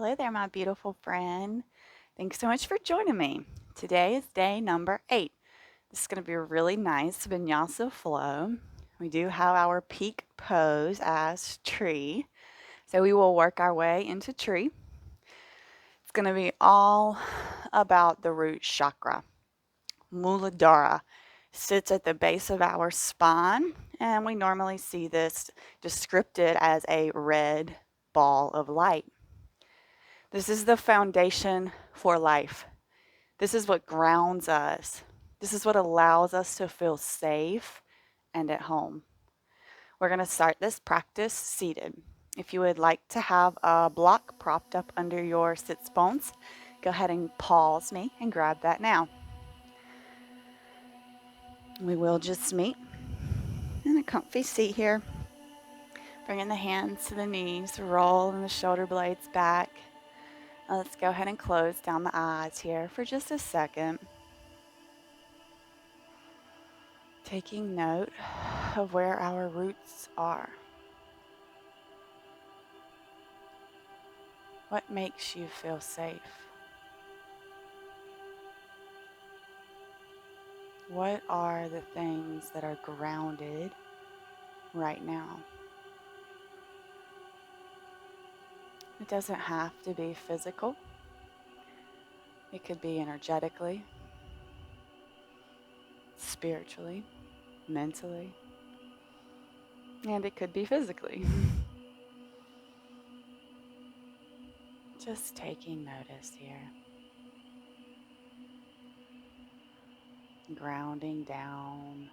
Hello there, my beautiful friend. Thanks so much for joining me. Today is day number 8. This is going to be a really nice vinyasa flow. We do have our peak pose as tree. So we will work our way into tree. It's going to be all about the root chakra. Muladhara sits at the base of our spine, and we normally see this described as a red ball of light. This is the foundation for life. This is what grounds us. This is what allows us to feel safe and at home. We're going to start this practice seated. If you would like to have a block propped up under your sits bones, go ahead and pause me and grab that now. We will just meet in a comfy seat here. Bringing the hands to the knees, rolling the shoulder blades back. Let's go ahead and close down the eyes here for just a second. Taking note of where our roots are. What makes you feel safe? What are the things that are grounded right now? It doesn't have to be physical. It could be energetically, spiritually, mentally, and it could be physically. Just taking notice here. Grounding down,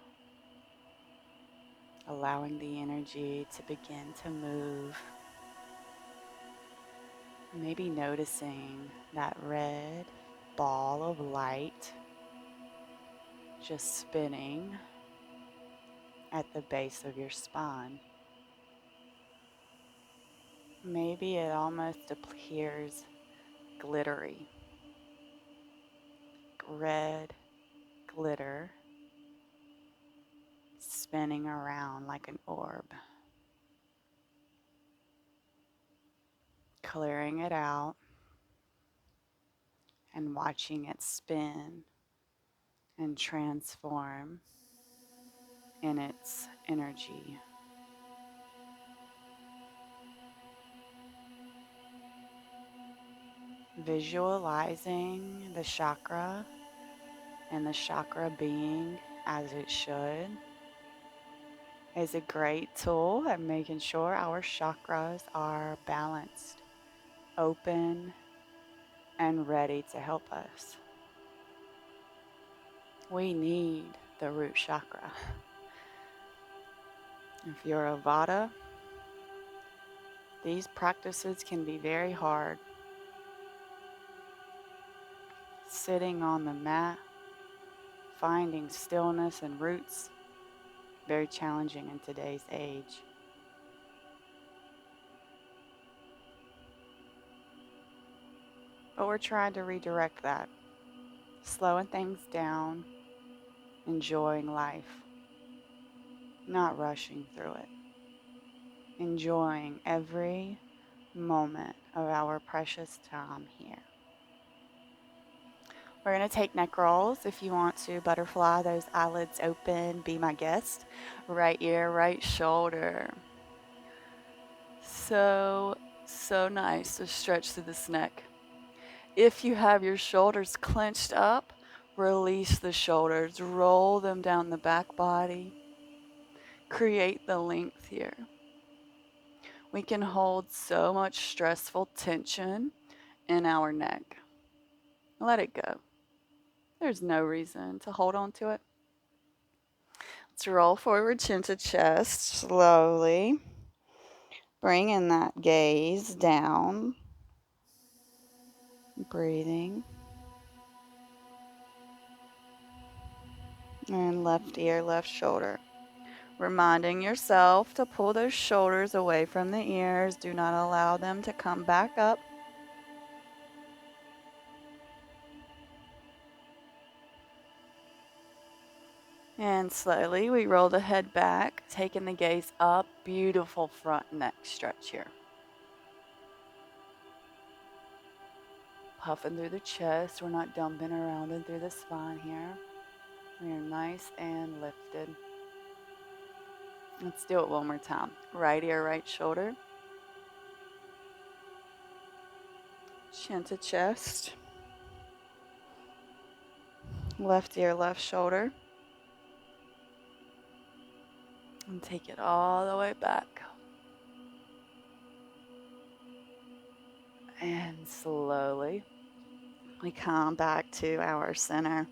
allowing the energy to begin to move. Maybe noticing that red ball of light just spinning at the base of your spine. Maybe it almost appears glittery. Red glitter spinning around like an orb. Clearing it out and watching it spin and transform in its energy. Visualizing the chakra and the chakra being as it should is a great tool at making sure our chakras are balanced, open, and ready to help us. We need the root chakra. If you're a Vata, these practices can be very hard. Sitting on the mat, finding stillness and roots, very challenging in today's age. But we're trying to redirect that, slowing things down, enjoying life, not rushing through it, enjoying every moment of our precious time here. We're going to take neck rolls. If you want to butterfly those eyelids open, be my guest. Right ear, right shoulder. So nice to stretch through this neck. If you have your shoulders clenched up, release the shoulders, roll them down the back body. Create the length here. We can hold so much stressful tension in our neck. Let it go. There's no reason to hold on to it. Let's roll forward, chin to chest, slowly. Bringing that gaze down. Breathing. And left ear, left shoulder. Reminding yourself to pull those shoulders away from the ears. Do not allow them to come back up. And slowly we roll the head back, taking the gaze up. Beautiful front neck stretch here. puffing through the chest. We're not dumping around and through the spine here. We are nice and lifted. Let's do it one more time. Right ear, right shoulder. Chin to chest. Left ear, left shoulder. And take it all the way back. And slowly we come back to our center.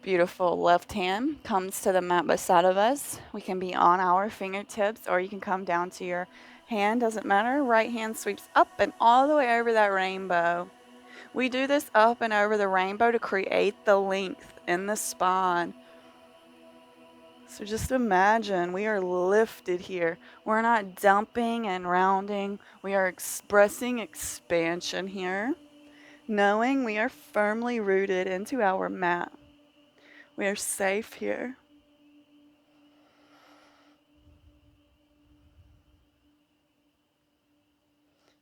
Beautiful. Left hand comes to the mat beside of us. We can be on our fingertips, or you can come down to your hand, doesn't matter. Right hand sweeps up and all the way over that rainbow. We do this up and over the rainbow to create the length in the spine. So just imagine we are lifted here. We're not dumping and rounding. We are expressing expansion here, knowing we are firmly rooted into our mat. We are safe here.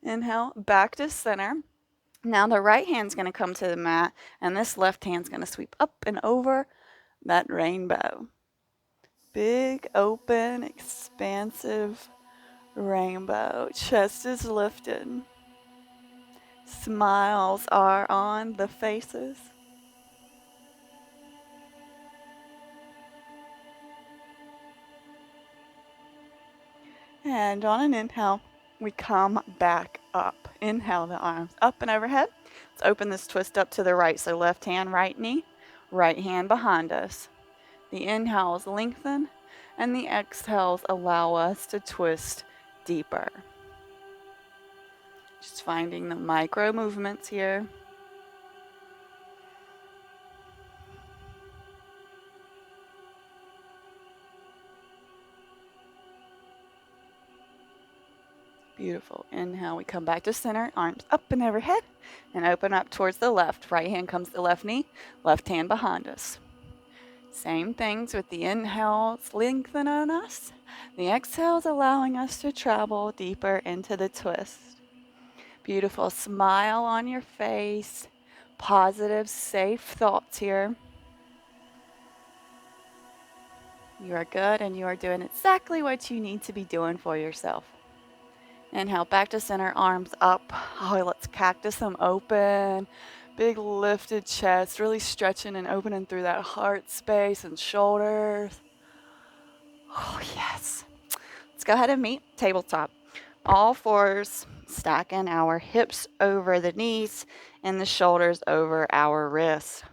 Inhale, back to center. Now the right hand's going to come to the mat, and this left hand's going to sweep up and over that rainbow. Big, open, expansive rainbow. Chest is lifted. Smiles are on the faces. And on an inhale, we come back up. Inhale the arms up and overhead. Let's open this twist up to the right. So left hand, right knee, right hand behind us. The inhales lengthen, and the exhales allow us to twist deeper. Just finding the micro movements here. Beautiful. Inhale, we come back to center, arms up and overhead, and open up towards the left. Right hand comes to the left knee, left hand behind us. Same things with the inhales lengthening us, the exhales allowing us to travel deeper into the twist. Beautiful. Smile on your face. Positive, safe thoughts here. You are good, and you are doing exactly what you need to be doing for yourself. Inhale, back to center, arms up. Oh, let's cactus them open. Big lifted chest, really stretching and opening through that heart space and shoulders. Oh, yes. Let's go ahead and meet tabletop. All fours, stacking our hips over the knees and the shoulders over our wrists.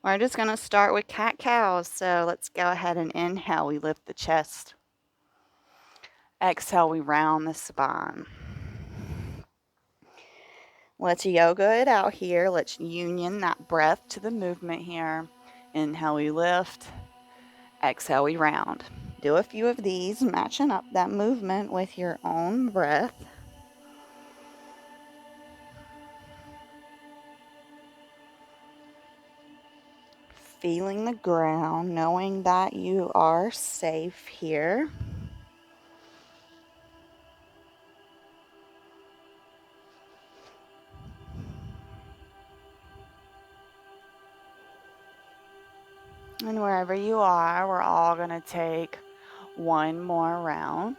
We're just going to start with cat-cows, so let's go ahead and inhale. We lift the chest. Exhale, we round the spine. Let's yoga it out here. Let's union that breath to the movement here. Inhale, we lift. Exhale, we round. Do a few of these, matching up that movement with your own breath. Feeling the ground, knowing that you are safe here. And wherever you are, we're all going to take one more round.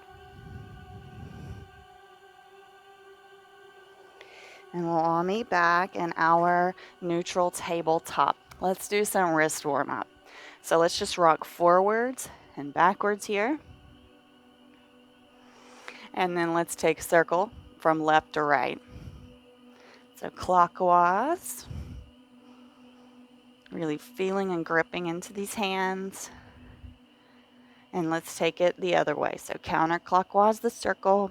And we'll all meet back in our neutral tabletop. Let's do some wrist warm-up. So let's just rock forwards and backwards here. And then let's take a circle from left to right. So clockwise. Really feeling and gripping into these hands. And let's take it the other way. So counterclockwise the circle.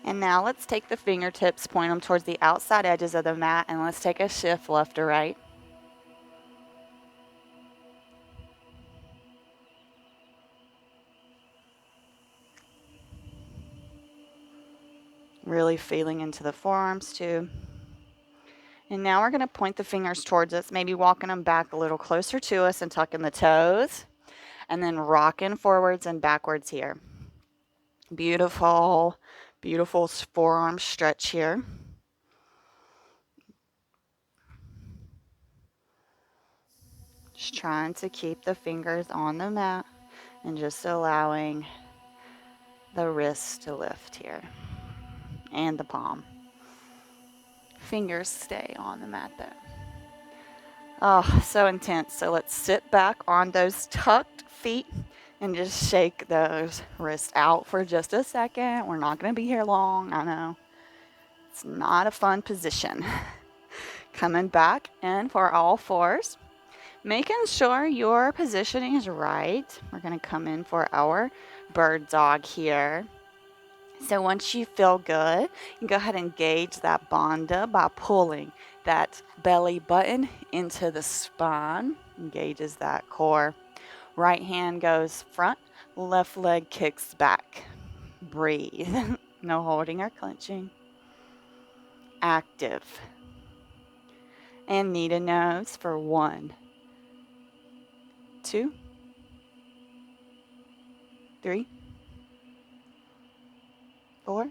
And now let's take the fingertips, point them towards the outside edges of the mat, and let's take a shift left to right. Really feeling into the forearms too. And now we're going to point the fingers towards us, maybe walking them back a little closer to us and tucking the toes. And then rocking forwards and backwards here. Beautiful, beautiful forearm stretch here. Just trying to keep the fingers on the mat and just allowing the wrist to lift here and the palm. Fingers stay on the mat though. Oh, so intense. So let's sit back on those tucked feet and just shake those wrists out for just a second. We're not going to be here long. I know. It's not a fun position. Coming back in for all fours. Making sure your positioning is right. We're going to come in for our bird dog here. So once you feel good, you can go ahead and engage that bandha by pulling that belly button into the spine. Engages that core. Right hand goes front, left leg kicks back. Breathe. No holding or clenching. Active. And knee to nose for 1, 2, 3, 4,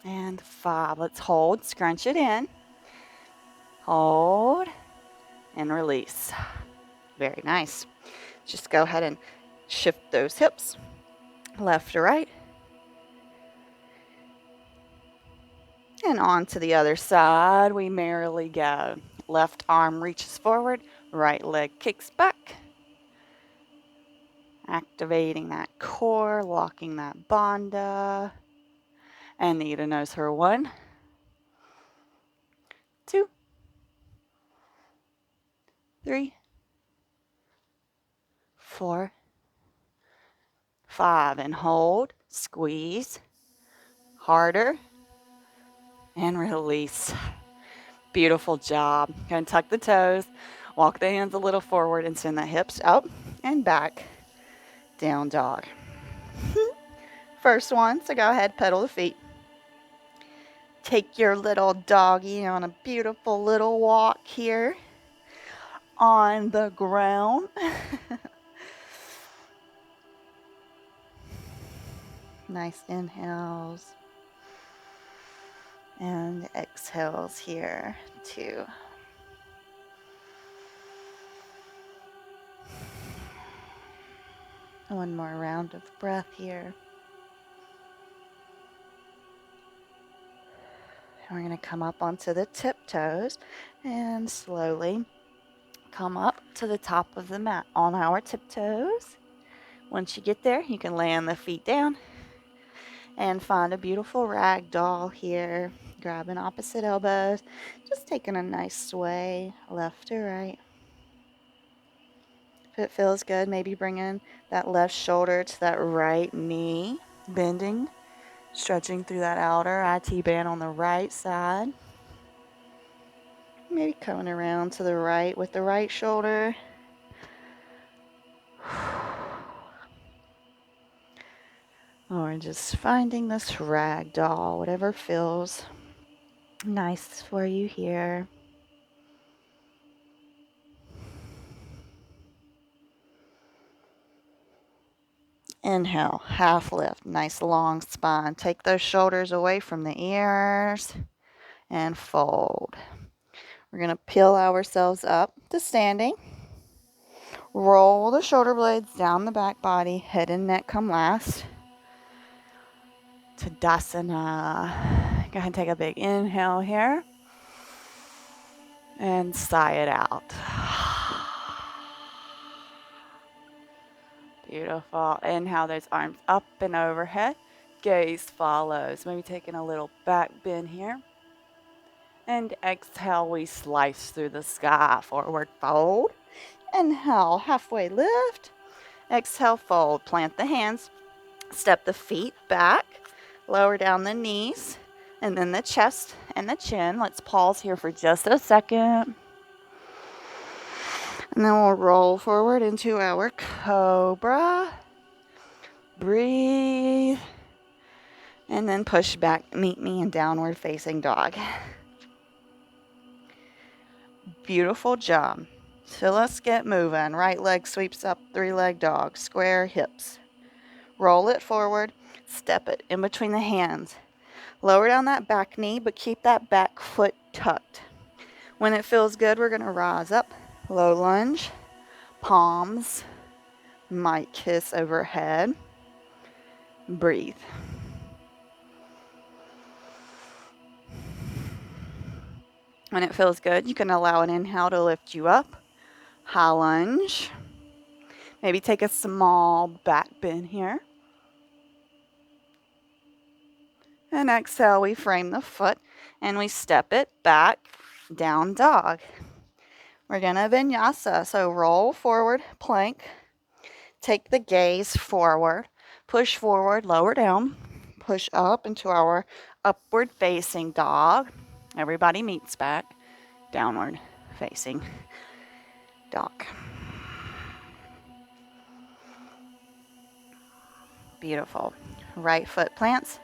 and 5. Let's hold, scrunch it in. Hold and release. Very nice. Just go ahead and shift those hips left to right. And on to the other side, we merrily go. Left arm reaches forward, right leg kicks back. Activating that core, locking that bandha. And knee to nose for 1, 2, 3, 4, 5. And hold, squeeze, harder, and release. Beautiful job. Go and tuck the toes, walk the hands a little forward, and send the hips up and back. Down dog. First one, so go ahead, pedal the feet. Take your little doggy on a beautiful little walk here on the ground. Nice inhales and exhales here too. One more round of breath here. And we're going to come up onto the tiptoes and slowly come up to the top of the mat on our tiptoes. Once you get there, you can land the feet down and find a beautiful rag doll here. Grabbing opposite elbows, just taking a nice sway left to right. If it feels good, maybe bringing that left shoulder to that right knee, bending, stretching through that outer IT band on the right side. Maybe coming around to the right with the right shoulder. Or just finding this rag doll, whatever feels nice for you here. Inhale, half lift, nice long spine. Take those shoulders away from the ears and fold. We're going to peel ourselves up to standing. Roll the shoulder blades down the back body, head and neck come last. Tadasana. Go ahead and take a big inhale here. And sigh it out. Beautiful. Inhale those arms up and overhead. Gaze follows. Maybe taking a little back bend here. And exhale, we slice through the sky. Forward fold. Inhale, halfway lift. Exhale, fold. Plant the hands. Step the feet back. Lower down the knees. And then the chest and the chin. Let's pause here for just a second. And then we'll roll forward into our cobra. Breathe. And then push back. Meet me in downward facing dog. Beautiful job. So let's get moving. Right leg sweeps up, 3-leg dog. Square hips. Roll it forward, step it in between the hands. Lower down that back knee, but keep that back foot tucked. When it feels good, we're going to rise up, low lunge, palms might kiss overhead. Breathe. When it feels good, you can allow an inhale to lift you up. High lunge. Maybe take a small back bend here. And exhale, we frame the foot and we step it back, down dog. We're going to vinyasa. So roll forward, plank. Take the gaze forward. Push forward, lower down. Push up into our upward facing dog. Everybody meets back. Downward facing dog. Beautiful. Right foot plants.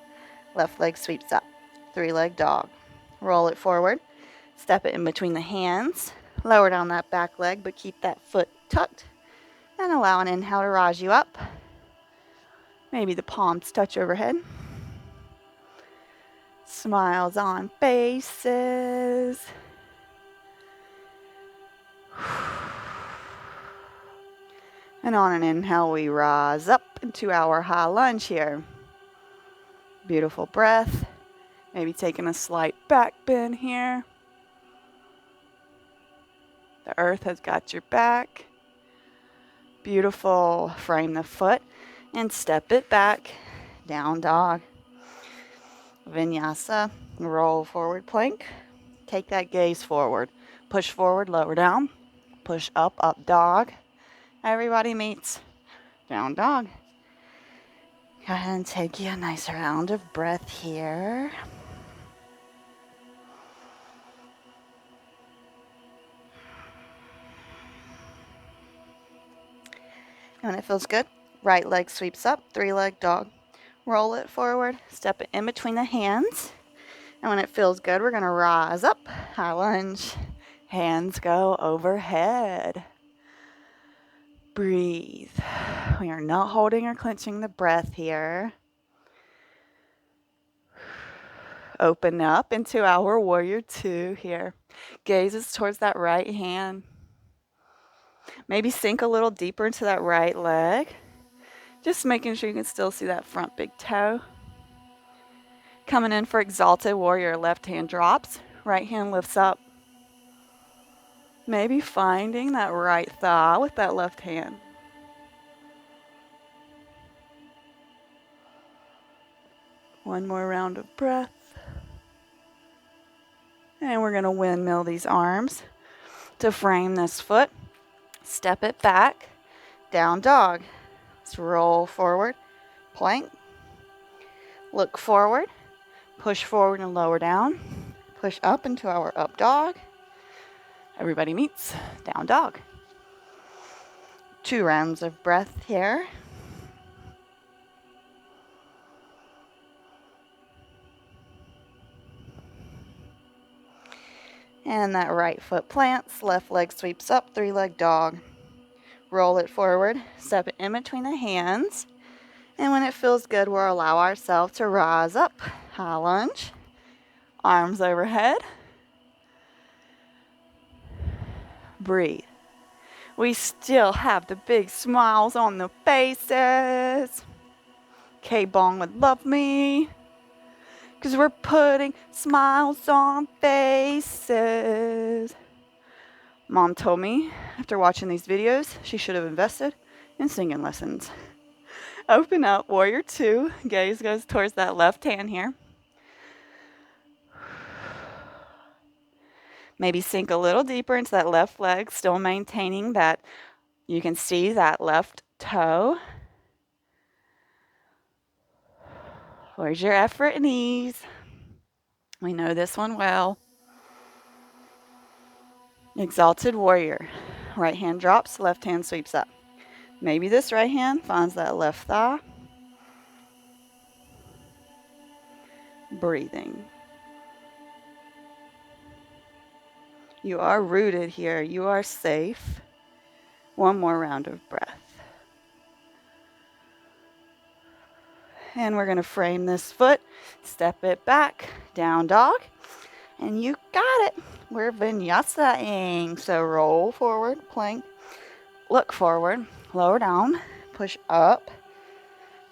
Left leg sweeps up. 3-leg dog. Roll it forward. Step it in between the hands. Lower down that back leg, but keep that foot tucked. And allow an inhale to rise you up. Maybe the palms touch overhead. Smiles on faces. And on an inhale, we rise up into our high lunge here. Beautiful breath. Maybe taking a slight back bend here. The earth has got your back. Beautiful. Frame the foot and step it back. Down dog. Vinyasa. Roll forward plank. Take that gaze forward. Push forward, lower down. Push up, up dog. Everybody meets down dog. Go ahead and take you a nice round of breath here. And when it feels good, right leg sweeps up, 3-leg dog. Roll it forward, step it in between the hands. And when it feels good, we're going to rise up, high lunge. Hands go overhead. Breathe. We are not holding or clenching the breath here. Open up into our warrior 2 here. Gazes towards that right hand. Maybe sink a little deeper into that right leg. Just making sure you can still see that front big toe. Coming in for exalted warrior. Left hand drops. Right hand lifts up. Maybe finding that right thigh with that left hand. One more round of breath. And we're going to windmill these arms to frame this foot. Step it back. Down dog. Let's roll forward. Plank. Look forward. Push forward and lower down. Push up into our up dog. Everybody meets down dog. 2 rounds of breath here. And that right foot plants, left leg sweeps up, 3-leg dog. Roll it forward, step it in between the hands. And when it feels good, we'll allow ourselves to rise up. High lunge, arms overhead. Breathe. We still have the big smiles on the faces. K-Bong would love me. Because we're putting smiles on faces. Mom told me after watching these videos, she should have invested in singing lessons. Open up, warrior 2. Gaze goes towards that left hand here. Maybe sink a little deeper into that left leg, still maintaining that you can see that left toe. Where's your effort and ease? We know this one well. Exalted warrior. Right hand drops, left hand sweeps up. Maybe this right hand finds that left thigh. Breathing. You are rooted here. You are safe. One more round of breath. And we're going to frame this foot, step it back, down dog, and you got it. We're vinyasa-ing. So roll forward, plank, look forward, lower down, push up,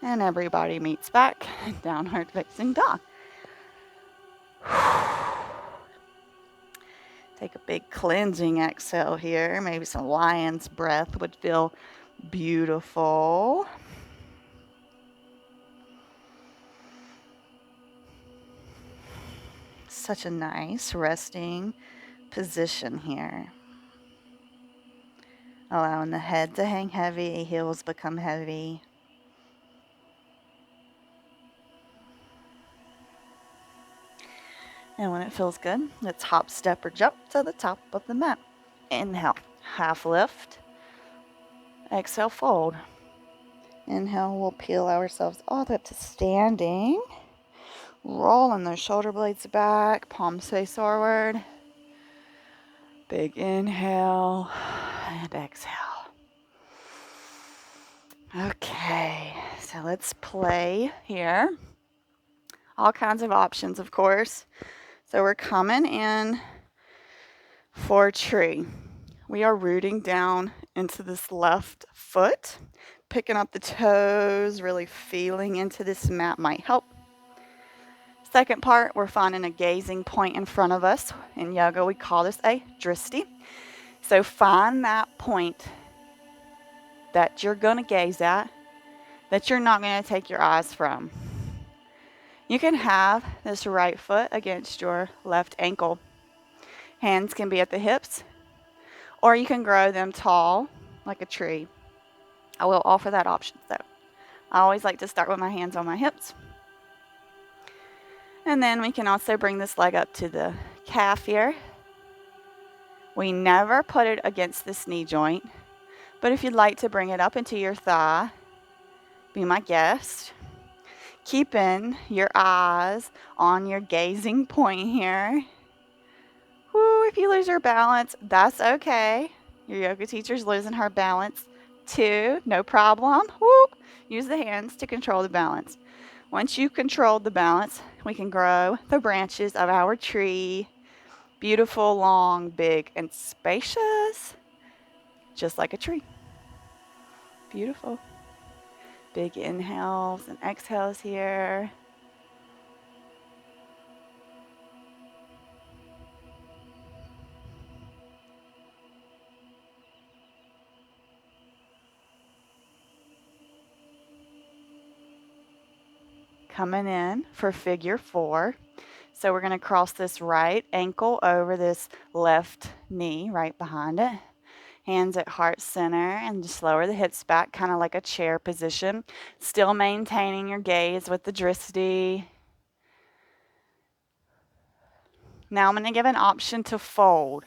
and everybody meets back, downward facing dog. Take a big cleansing exhale here. Maybe some lion's breath would feel beautiful. Such a nice resting position here. Allowing the head to hang heavy, heels become heavy. And when it feels good, let's hop, step, or jump to the top of the mat. Inhale, half lift. Exhale, fold. Inhale, we'll peel ourselves all the way up to standing. Rolling those shoulder blades back, palms face forward. Big inhale and exhale. Okay, so let's play here. All kinds of options, of course. So we're coming in for tree. We are rooting down into this left foot, picking up the toes, really feeling into this mat might help. Second part, we're finding a gazing point in front of us. In yoga, we call this a dristi. So find that point that you're going to gaze at, that you're not going to take your eyes from. You can have this right foot against your left ankle. Hands can be at the hips, or you can grow them tall like a tree. I will offer that option though. I always like to start with my hands on my hips. And then we can also bring this leg up to the calf here. We never put it against this knee joint, but if you'd like to bring it up into your thigh, be my guest. Keeping your eyes on your gazing point here. Woo, if you lose your balance, that's okay. Your yoga teacher's losing her balance too, no problem. Woo, use the hands to control the balance. Once you've controlled the balance, we can grow the branches of our tree. Beautiful, long, big, and spacious, just like a tree. Beautiful. Big inhales and exhales here. Coming in for figure 4. So we're going to cross this right ankle over this left knee right behind it. Hands at heart center and just lower the hips back, kind of like a chair position. Still maintaining your gaze with the dristi. Now I'm going to give an option to fold.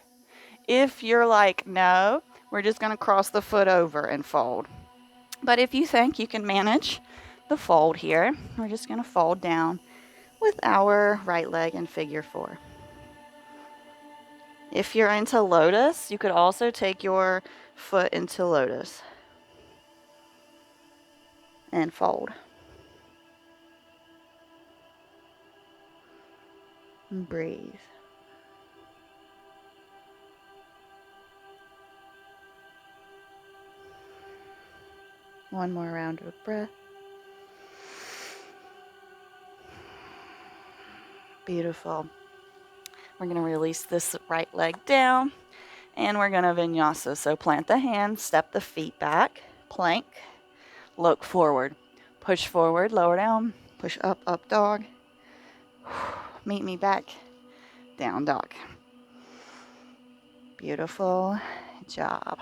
If you're like, no, we're just going to cross the foot over and fold. But if you think you can manage the fold here, we're just going to fold down with our right leg in figure 4. If you're into lotus, you could also take your foot into lotus and fold. And breathe. One more round of breath. Beautiful. We're going to release this right leg down and we're going to vinyasa. So plant the hands, step the feet back, plank, look forward, push forward, lower down, push up, up dog, meet me back, down dog. Beautiful job.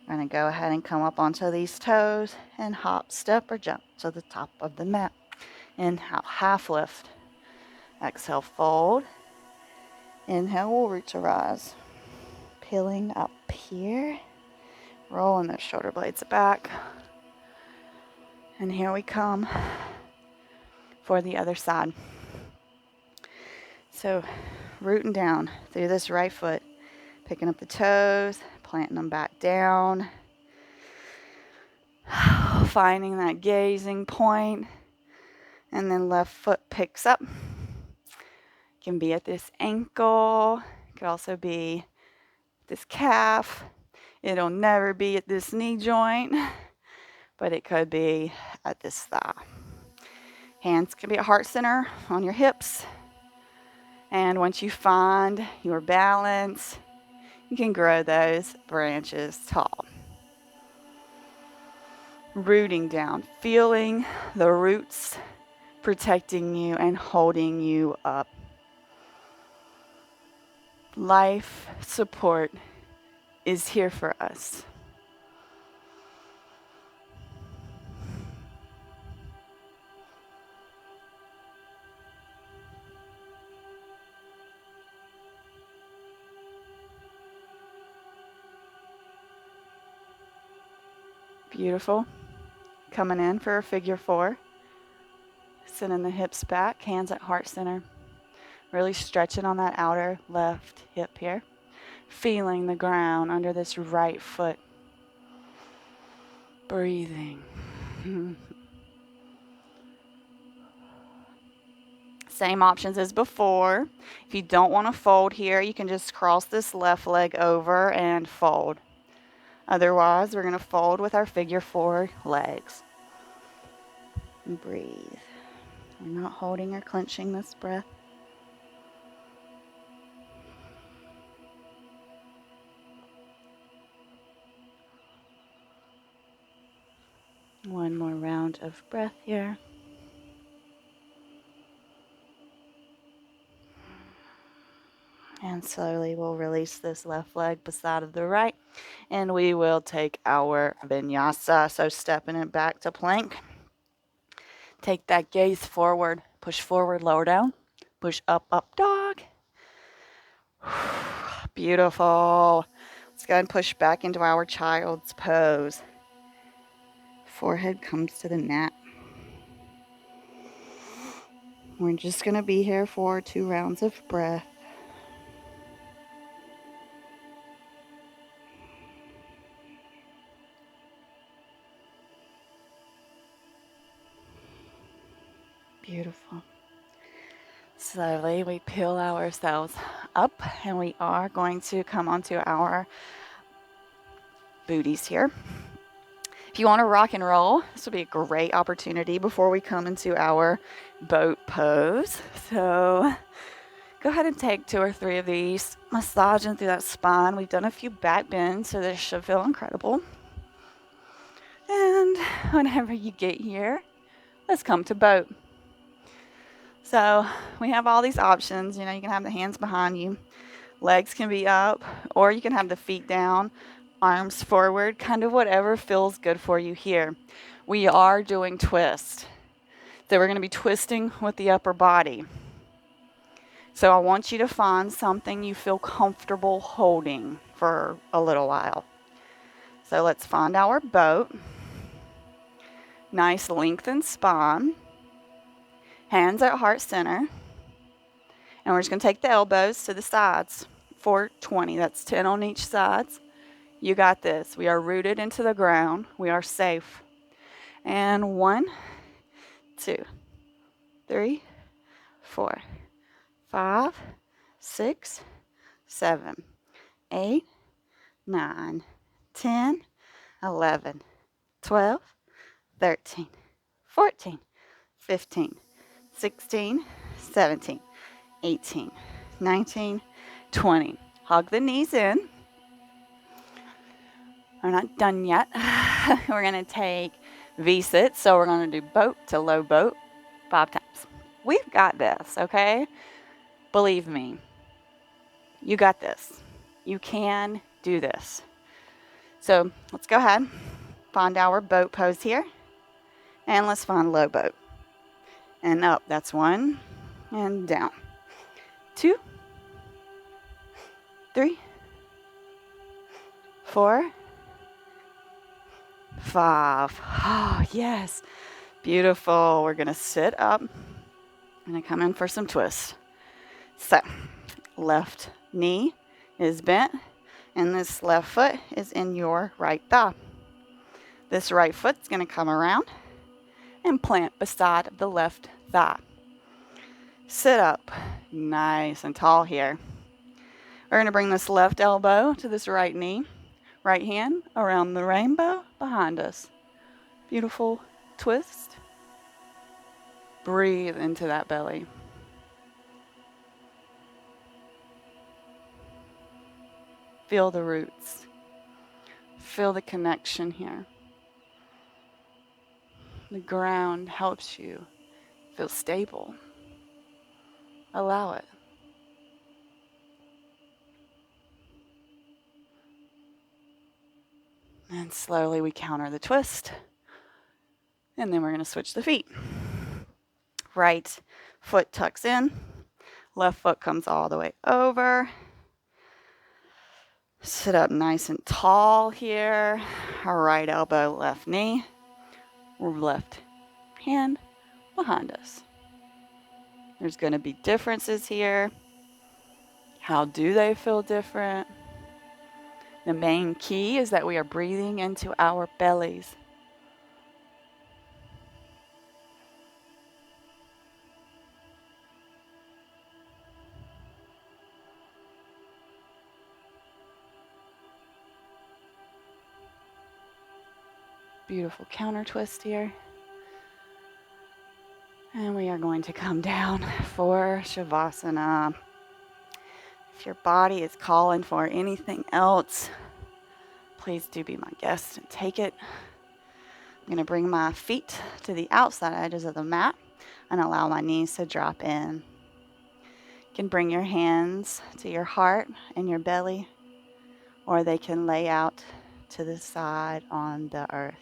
We're going to go ahead and come up onto these toes and hop, step, or jump to the top of the mat. Inhale, half lift. Exhale, fold. Inhale, we'll root to rise. Peeling up here. Rolling those shoulder blades back. And here we come for the other side. So, rooting down through this right foot. Picking up the toes, planting them back down. finding that gazing point, and then left foot picks up. Can be at this ankle, could also be this calf. It'll never be at this knee joint, but it could be at this thigh. Hands can be at heart center on your hips. And once you find your balance, you can grow those branches tall. Rooting down, feeling the roots protecting you and holding you up. Life support is here for us. Beautiful. Coming in for a figure 4. Sending the hips back, hands at heart center. Really stretching on that outer left hip here. Feeling the ground under this right foot. Breathing. Same options as before. If you don't want to fold here, you can just cross this left leg over and fold. Otherwise, we're going to fold with our figure 4 legs. And breathe. We're not holding or clenching this breath. One more round of breath here. And slowly we'll release this left leg beside of the right. And we will take our vinyasa. So stepping it back to plank. Take that gaze forward. Push forward, lower down. Push up, up dog. Beautiful. Let's go ahead and push back into our child's pose. Forehead comes to the mat. We're just going to be here for 2 rounds of breath. Beautiful. Slowly we peel ourselves up and we are going to come onto our booties here. If you want to rock and roll, this will be a great opportunity before we come into our boat pose. So go ahead and take 2 or 3 of these, massaging through that spine. We've done a few back bends, so this should feel incredible. And whenever you get here, let's come to boat. So we have all these options. You know, you can have the hands behind you, legs can be up, or you can have the feet down, arms forward, kind of whatever feels good for you here. We are doing twist. So we're going to be twisting with the upper body. So I want you to find something you feel comfortable holding for a little while. So let's find our boat. Nice lengthened spine. Hands at heart center. And we're just going to take the elbows to the sides for 20. That's 10 on each side. You got this. We are rooted into the ground. We are safe. And 1, 2, 3, 4, 5, 6, 7, 8, 9, 10, 11, 12, 13, 14, 15, 16, 17, 18, 19, 20. Hug the knees in. We're not done yet. We're going to take V-sit. So we're going to do boat to low boat 5 times. We've got this, okay? Believe me. You got this. You can do this. So let's go ahead. Find our boat pose here. And let's find low boat. And up, that's 1. And down. 2, 3, 4, 5. Oh, yes. Beautiful. We're going to sit up. I'm going to come in for some twists. So, left knee is bent, and this left foot is in your right thigh. This right foot's going to come around and plant beside the left thigh. Sit up nice and tall here. We're going to bring this left elbow to this right knee. Right hand around the rainbow behind us. Beautiful twist. Breathe into that belly. Feel the roots. Feel the connection here. The ground helps you feel stable. Allow it. And slowly we counter the twist. And then we're going to switch the feet. Right foot tucks in. Left foot comes all the way over. Sit up nice and tall here. Our right elbow, left knee. Left hand behind us. There's going to be differences here. How do they feel different? The main key is that we are breathing into our bellies. Beautiful counter twist here. And we are going to come down for Shavasana. If your body is calling for anything else, please do be my guest and take it. I'm going to bring my feet to the outside edges of the mat and allow my knees to drop in. You can bring your hands to your heart and your belly, or they can lay out to the side on the earth.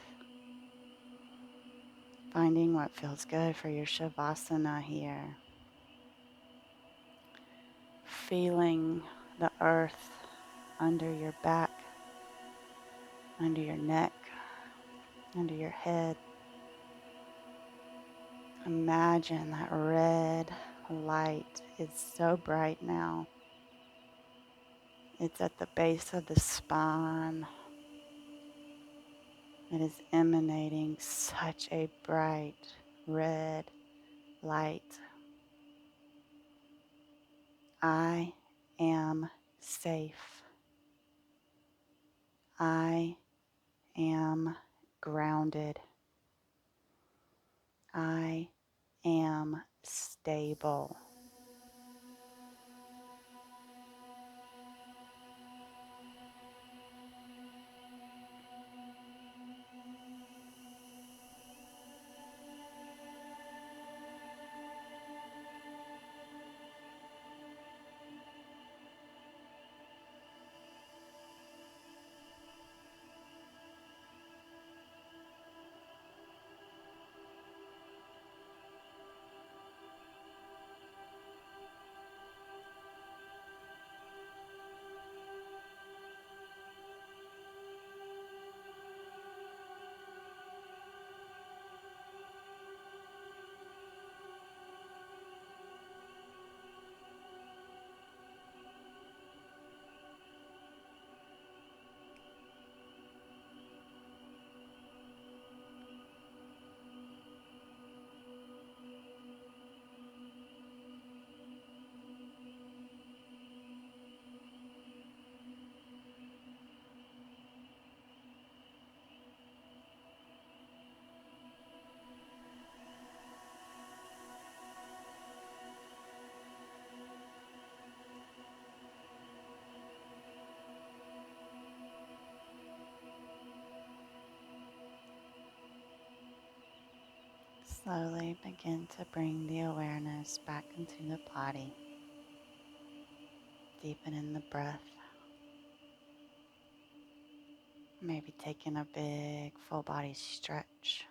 Finding what feels good for your Shavasana here. Feeling the earth under your back, under your neck, under your head. Imagine that red light is so bright now. It's at the base of the spine. It is emanating such a bright red light. I am safe. I am grounded. I am stable. Slowly begin to bring the awareness back into the body. Deepen in the breath. Maybe taking a big full body stretch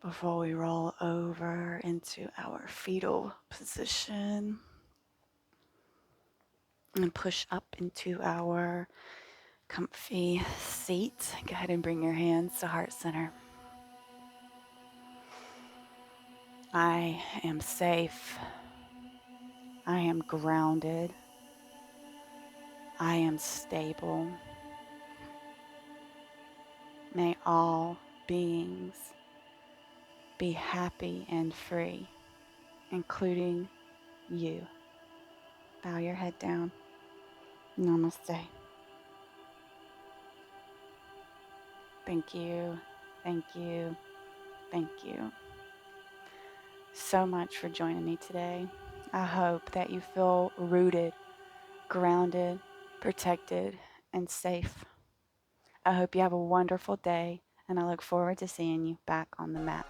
before we roll over into our fetal position and push up into our comfy seat. Go ahead and bring your hands to heart center. I am safe. I am grounded. I am stable. May all beings be happy and free, including you. Bow your head down. Namaste. Thank you, thank you, thank you so much for joining me today. I hope that you feel rooted, grounded, protected, and safe. I hope you have a wonderful day, and I look forward to seeing you back on the mat.